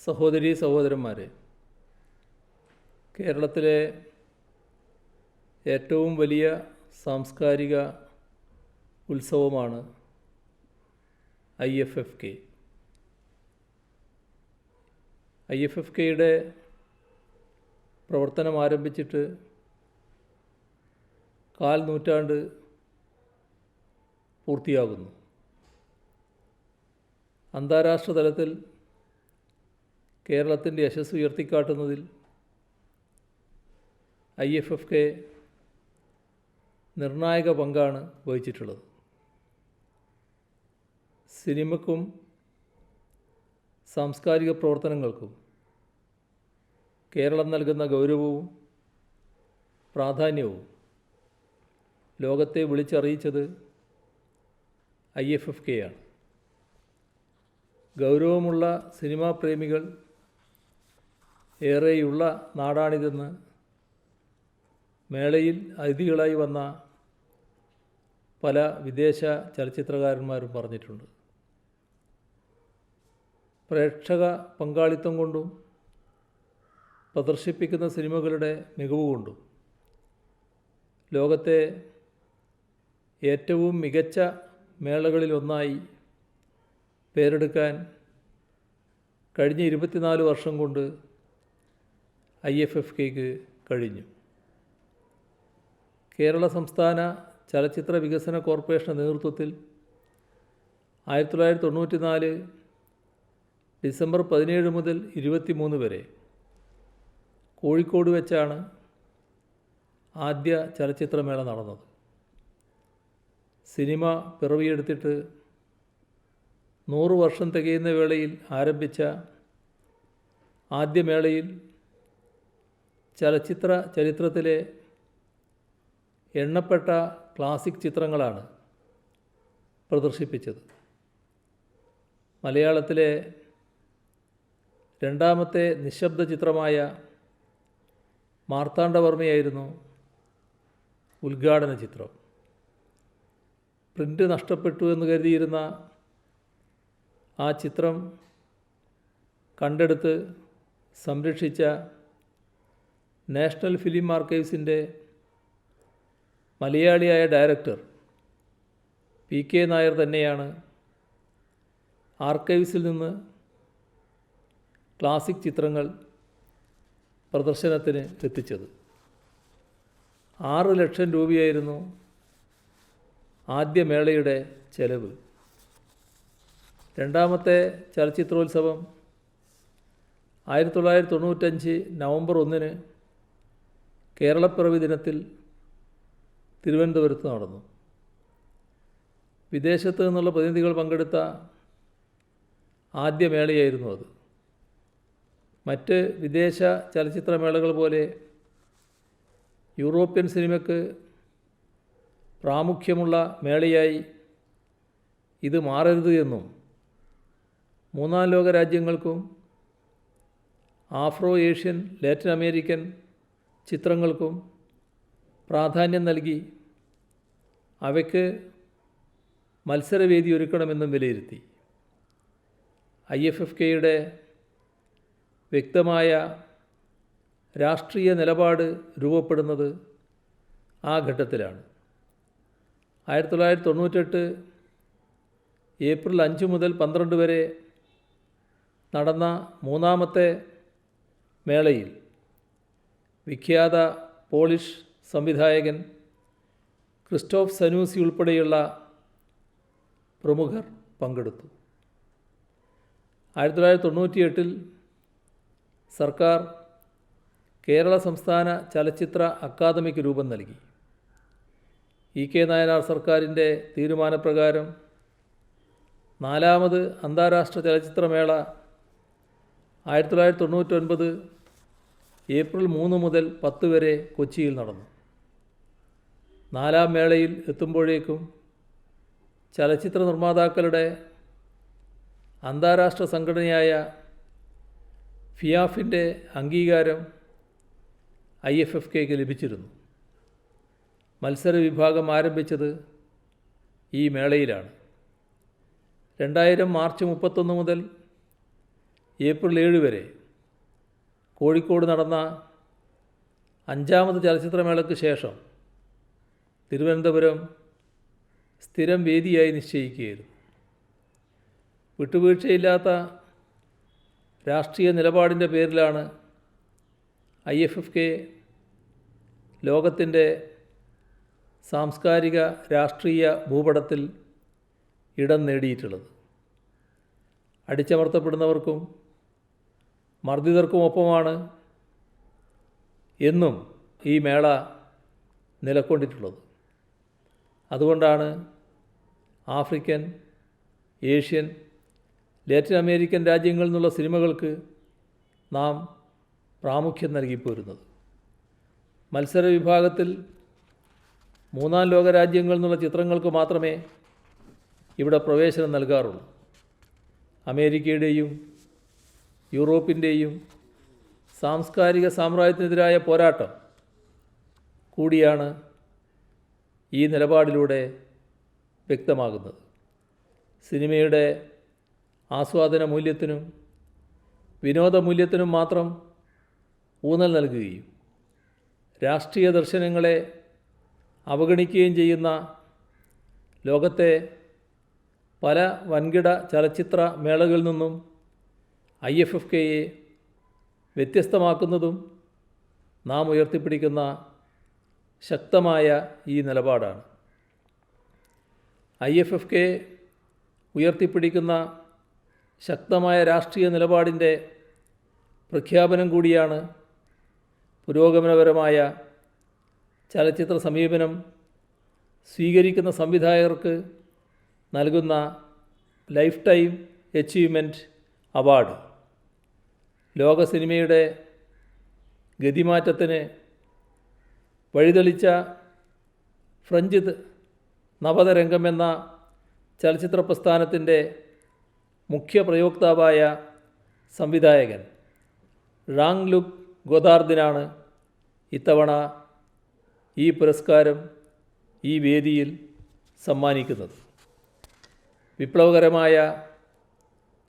സഹോദരീ സഹോദരന്മാരെ, കേരളത്തിലെ ഏറ്റവും വലിയ സാംസ്കാരിക ഉത്സവമാണ് IFFK. IFFKയുടെ പ്രവർത്തനം ആരംഭിച്ചിട്ട് കാൽ നൂറ്റാണ്ട് പൂർത്തിയാകുന്നു. അന്താരാഷ്ട്ര തലത്തിൽ കേരളത്തിൻ്റെ യശസ്സ് ഉയർത്തിക്കാട്ടുന്നതിൽ IFFK നിർണായക പങ്കാണ് വഹിച്ചിട്ടുള്ളത്. സിനിമയ്ക്കും സാംസ്കാരിക പ്രവർത്തനങ്ങൾക്കും കേരളം നൽകുന്ന ഗൗരവവും പ്രാധാന്യവും ലോകത്തെ വിളിച്ചറിയിച്ചത് IFFKയാണ്. ഗൗരവമുള്ള സിനിമാ പ്രേമികൾ ഏറെയുള്ള നാടാണിതെന്ന് മേളയിൽ അതിഥികളായി വന്ന പല വിദേശ ചലച്ചിത്രകാരന്മാരും പറഞ്ഞിട്ടുണ്ട്. പ്രേക്ഷക പങ്കാളിത്തം കൊണ്ടും പ്രദർശിപ്പിക്കുന്ന സിനിമകളുടെ മികവ് കൊണ്ടും ലോകത്തെ ഏറ്റവും മികച്ച മേളകളിലൊന്നായി പേരെടുക്കാൻ കഴിഞ്ഞ 24 വർഷം കൊണ്ട് IFFKക്ക് കഴിഞ്ഞു. കേരള സംസ്ഥാന ചലച്ചിത്ര വികസന കോർപ്പറേഷൻ്റെ നേതൃത്വത്തിൽ 1994 ഡിസംബർ 17 മുതൽ 23 വരെ കോഴിക്കോട് വെച്ചാണ് ആദ്യ ചലച്ചിത്രമേള നടന്നത്. സിനിമ പിറവിയെടുത്തിട്ട് 100 വർഷം തികയുന്ന വേളയിൽ ആരംഭിച്ച ആദ്യ മേളയിൽ ചരിത്രത്തിലെ എണ്ണപ്പെട്ട ക്ലാസിക് ചിത്രങ്ങളാണ് പ്രദർശിപ്പിച്ചത്. മലയാളത്തിലെ രണ്ടാമത്തെ നിശബ്ദ ചിത്രമായ മാർത്താണ്ഡവർമ്മയായിരുന്നു ഉദ്ഘാടന ചിത്രം. പ്രിൻ്റ് നഷ്ടപ്പെട്ടു എന്ന് കരുതിയിരുന്ന ആ ചിത്രം കണ്ടെടുത്ത് സംരക്ഷിച്ച നാഷണൽ ഫിലിം ആർക്കൈവ്സിൻ്റെ മലയാളിയായ ഡയറക്ടർ PK നായർ തന്നെയാണ് ആർക്കൈവ്സിൽ നിന്ന് ക്ലാസിക് ചിത്രങ്ങൾ പ്രദർശനത്തിന് എത്തിച്ചത്. 6 ലക്ഷം രൂപയായിരുന്നു ആദ്യ മേളയുടെ ചെലവ്. രണ്ടാമത്തെ ചലച്ചിത്രോത്സവം 1995 നവംബർ 1 കേരളപ്പിറവി ദിനത്തിൽ തിരുവനന്തപുരത്ത് നടന്നു. വിദേശത്ത് നിന്നുള്ള പ്രതിനിധികൾ പങ്കെടുത്ത ആദ്യ മേളയായിരുന്നു അത്. മറ്റ് വിദേശ ചലച്ചിത്രമേളകൾ പോലെ യൂറോപ്യൻ സിനിമയ്ക്ക് പ്രാമുഖ്യമുള്ള മേളയായി ഇത് മാറരുത് എന്നും മൂന്നാം ലോക രാജ്യങ്ങൾക്കും ആഫ്രോ ഏഷ്യൻ ലാറ്റിൻ അമേരിക്കൻ ചിത്രങ്ങൾക്കും പ്രാധാന്യം നൽകി അവയ്ക്ക് മത്സരവേദി ഒരുക്കണമെന്നും വിലയിരുത്തി. IFFKയുടെ വ്യക്തമായ രാഷ്ട്രീയ നിലപാട് രൂപപ്പെടുന്നത് ആ ഘട്ടത്തിലാണ്. 1998 ഏപ്രിൽ 5 മുതൽ 12 വരെ നടന്ന മൂന്നാമത്തെ മേളയിൽ വിഖ്യാത പോളിഷ് സംവിധായകൻ ക്രിസ്റ്റോഫ് സനൂസി ഉൾപ്പെടെയുള്ള പ്രമുഖർ പങ്കെടുത്തു. 1998 സർക്കാർ കേരള സംസ്ഥാന ചലച്ചിത്ര അക്കാദമിക്ക് രൂപം നൽകി. EK നായനാർ സർക്കാരിൻ്റെ തീരുമാനപ്രകാരം 4ാമത് അന്താരാഷ്ട്ര ചലച്ചിത്രമേള 1999 ഏപ്രിൽ 3 മുതൽ 10 വരെ കൊച്ചിയിൽ നടന്നു. 4ാം മേളയിൽ എത്തുമ്പോഴേക്കും ചലച്ചിത്ര നിർമ്മാതാക്കളുടെ അന്താരാഷ്ട്ര സംഘടനയായ FIAFിൻ്റെ അംഗീകാരം IFFKക്ക് ലഭിച്ചിരുന്നു. മത്സര വിഭാഗം ആരംഭിച്ചത് ഈ മേളയിലാണ്. 2000 മാർച്ച് 31 മുതൽ ഏപ്രിൽ 7 വരെ കോഴിക്കോട് നടന്ന 5ാമത് ചലച്ചിത്രമേളയ്ക്ക് ശേഷം തിരുവനന്തപുരം സ്ഥിരം വേദിയായി നിശ്ചയിക്കുകയായിരുന്നു. വിട്ടുവീഴ്ചയില്ലാത്ത രാഷ്ട്രീയ നിലപാടിൻ്റെ പേരിലാണ് IFFK ലോകത്തിൻ്റെ സാംസ്കാരിക രാഷ്ട്രീയ ഭൂപടത്തിൽ ഇടം നേടിയിട്ടുള്ളത്. അടിച്ചമർത്തപ്പെടുന്നവർക്കും മർദ്ദിതർക്കുമൊപ്പമാണ് എന്നും ഈ മേള നിലകൊണ്ടിട്ടുള്ളത്. അതുകൊണ്ടാണ് ആഫ്രിക്കൻ, ഏഷ്യൻ, ലാറ്റിൻ അമേരിക്കൻ രാജ്യങ്ങളിൽ നിന്നുള്ള സിനിമകൾക്ക് നാം പ്രാമുഖ്യം നൽകിപ്പോരുന്നത്. മത്സര വിഭാഗത്തിൽ 3ാം ലോക രാജ്യങ്ങളിൽ നിന്നുള്ള ചിത്രങ്ങൾക്ക് മാത്രമേ ഇവിടെ പ്രവേശനം നൽകാറുള്ളൂ. അമേരിക്കയുടെയും യൂറോപ്പിൻ്റെയും സാംസ്കാരിക സാമ്രാജ്യത്തിനെതിരായ പോരാട്ടം കൂടിയാണ് ഈ നിലപാടിലൂടെ വ്യക്തമാകുന്നത്. സിനിമയുടെ ആസ്വാദന മൂല്യത്തിനും വിനോദ മൂല്യത്തിനും മാത്രം ഊന്നൽ നൽകുകയും രാഷ്ട്രീയ ദർശനങ്ങളെ അവഗണിക്കുകയും ചെയ്യുന്ന ലോകത്തെ പല വൻകിട ചലച്ചിത്ര മേളകളിൽ നിന്നും IFFKയെ വ്യത്യസ്തമാക്കുന്നതും നാം ഉയർത്തിപ്പിടിക്കുന്ന ശക്തമായ ഈ നിലപാടാണ്. IFFK ഉയർത്തിപ്പിടിക്കുന്ന ശക്തമായ രാഷ്ട്രീയ നിലപാടിൻ്റെ പ്രഖ്യാപനം കൂടിയാണ് പുരോഗമനപരമായ ചലച്ചിത്ര സമീപനം സ്വീകരിക്കുന്ന സംവിധായകർക്ക് നൽകുന്ന ലൈഫ് ടൈം അച്ചീവ്മെൻറ്റ് അവാർഡ്. ലോക സിനിമയുടെ ഗതിമാറ്റത്തിന് വഴിതെളിച്ച ഫ്രഞ്ച് നവതരംഗം എന്ന ചലച്ചിത്ര പ്രസ്ഥാനത്തിൻ്റെ മുഖ്യ പ്രയോക്താവായ സംവിധായകൻ ഴാങ് ലുക് ഗൊദാർദിനാണ് ഇത്തവണ ഈ പുരസ്കാരം ഈ വേദിയിൽ സമ്മാനിക്കുന്നത്. വിപ്ലവകരമായ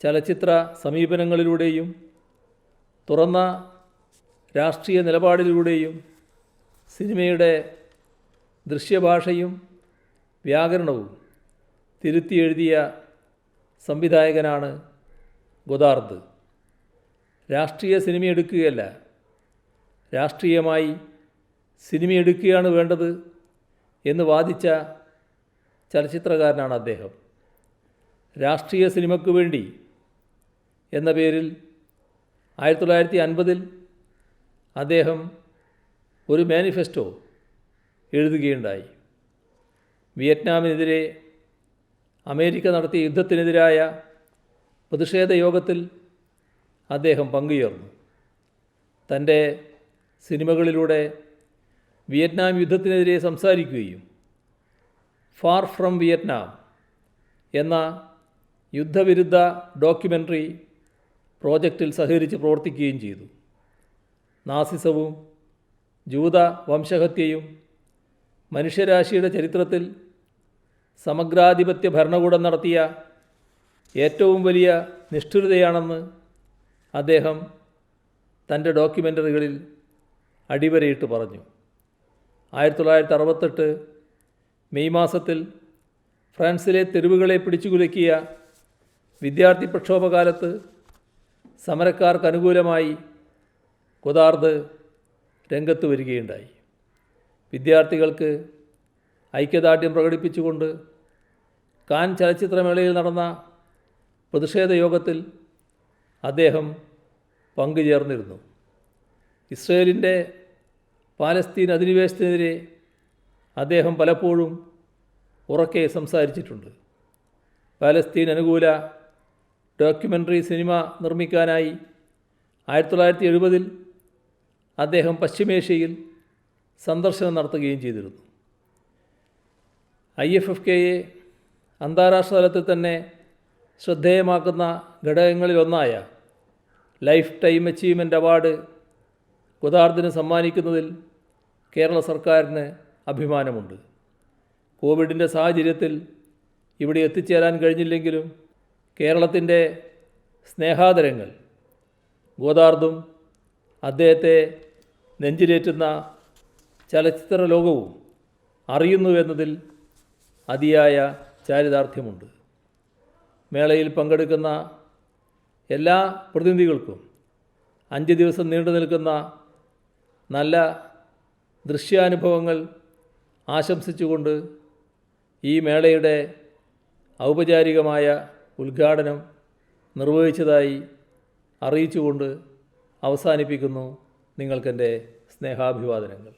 ചലച്ചിത്ര സമീപനങ്ങളിലൂടെയും തുറന്ന രാഷ്ട്രീയ നിലപാടിലൂടെയും സിനിമയുടെ ദൃശ്യഭാഷയും വ്യാകരണവും തിരുത്തി എഴുതിയ സംവിധായകനാണ് ഗൊദാർദ്. രാഷ്ട്രീയ സിനിമ എടുക്കുകയല്ല, രാഷ്ട്രീയമായി സിനിമ എടുക്കുകയാണ് വേണ്ടത് എന്ന് വാദിച്ച ചലച്ചിത്രകാരനാണ് അദ്ദേഹം. രാഷ്ട്രീയ സിനിമയ്ക്ക് വേണ്ടി എന്ന പേരിൽ 1950 അദ്ദേഹം ഒരു മാനിഫെസ്റ്റോ എഴുതുകയുണ്ടായി. വിയറ്റ്നാമിനെതിരെ അമേരിക്ക നടത്തിയ യുദ്ധത്തിനെതിരായ പ്രതിഷേധ യോഗത്തിൽ അദ്ദേഹം പങ്കുചേർന്നു. തൻ്റെ സിനിമകളിലൂടെ വിയറ്റ്നാം യുദ്ധത്തിനെതിരെ സംസാരിക്കുകയും ഫാർ ഫ്രം വിയറ്റ്നാം എന്ന യുദ്ധവിരുദ്ധ ഡോക്യുമെൻ്ററി പ്രോജക്റ്റിൽ സഹകരിച്ച് പ്രവർത്തിക്കുകയും ചെയ്തു. നാസിസവും ജൂത വംശഹത്യയും മനുഷ്യരാശിയുടെ ചരിത്രത്തിൽ സമഗ്രാധിപത്യ ഭരണകൂടം നടത്തിയ ഏറ്റവും വലിയ നിഷ്ഠുരതയാണെന്ന് അദ്ദേഹം തൻ്റെ ഡോക്യുമെൻ്ററികളിൽ അടിവരയിട്ട് പറഞ്ഞു. 1968 മെയ് മാസത്തിൽ ഫ്രാൻസിലെ തെരുവുകളെ പിടിച്ചുകുലുക്കിയ വിദ്യാർത്ഥി പ്രക്ഷോഭകാലത്ത് സമരക്കാർക്ക് അനുകൂലമായി ഗൊദാർദ് രംഗത്ത് വരികയുണ്ടായി. വിദ്യാർത്ഥികൾക്ക് ഐക്യദാർഢ്യം പ്രകടിപ്പിച്ചുകൊണ്ട് കാൻ ചലച്ചിത്രമേളയിൽ നടന്ന പ്രതിഷേധ യോഗത്തിൽ അദ്ദേഹം പങ്കുചേർന്നിരുന്നു. ഇസ്രയേലിൻ്റെ പാലസ്തീൻ അധിനിവേശത്തിനെതിരെ അദ്ദേഹം പലപ്പോഴും ഉറക്കെ സംസാരിച്ചിട്ടുണ്ട്. പാലസ്തീൻ അനുകൂല ഡോക്യുമെൻ്ററി സിനിമ നിർമ്മിക്കാനായി 1970 അദ്ദേഹം പശ്ചിമേഷ്യയിൽ സന്ദർശനം നടത്തുകയും ചെയ്തിരുന്നു. IFFKയെ അന്താരാഷ്ട്ര തലത്തിൽ തന്നെ ശ്രദ്ധേയമാക്കുന്ന ഘടകങ്ങളിലൊന്നായ ലൈഫ് ടൈം അച്ചീവ്മെൻ്റ് അവാർഡ് ഗൊദാർദിന് സമ്മാനിക്കുന്നതിൽ കേരള സർക്കാരിന് അഭിമാനമുണ്ട്. കോവിഡിൻ്റെ സാഹചര്യത്തിൽ ഇവിടെ എത്തിച്ചേരാൻ കഴിഞ്ഞില്ലെങ്കിലും കേരളത്തിൻ്റെ സ്നേഹാദരങ്ങൾ ഗോദാർദും അദ്ദേഹത്തെ നെഞ്ചിലേറ്റുന്ന ചലച്ചിത്ര ലോകവും അറിയുന്നുവെന്നതിൽ അതിയായ ചാരിതാർത്ഥ്യമുണ്ട്. മേളയിൽ പങ്കെടുക്കുന്ന എല്ലാ പ്രതിനിധികൾക്കും 5 ദിവസം നീണ്ടു നിൽക്കുന്ന നല്ല ദൃശ്യാനുഭവങ്ങൾ ആശംസിച്ചുകൊണ്ട് ഈ മേളയുടെ ഔപചാരികമായ ഉദ്ഘാടനം നിർവഹിച്ചതായി അറിയിച്ചുകൊണ്ട് അവസാനിപ്പിക്കുന്നു. നിങ്ങൾക്കെൻ്റെ സ്നേഹാഭിവാദനങ്ങൾ.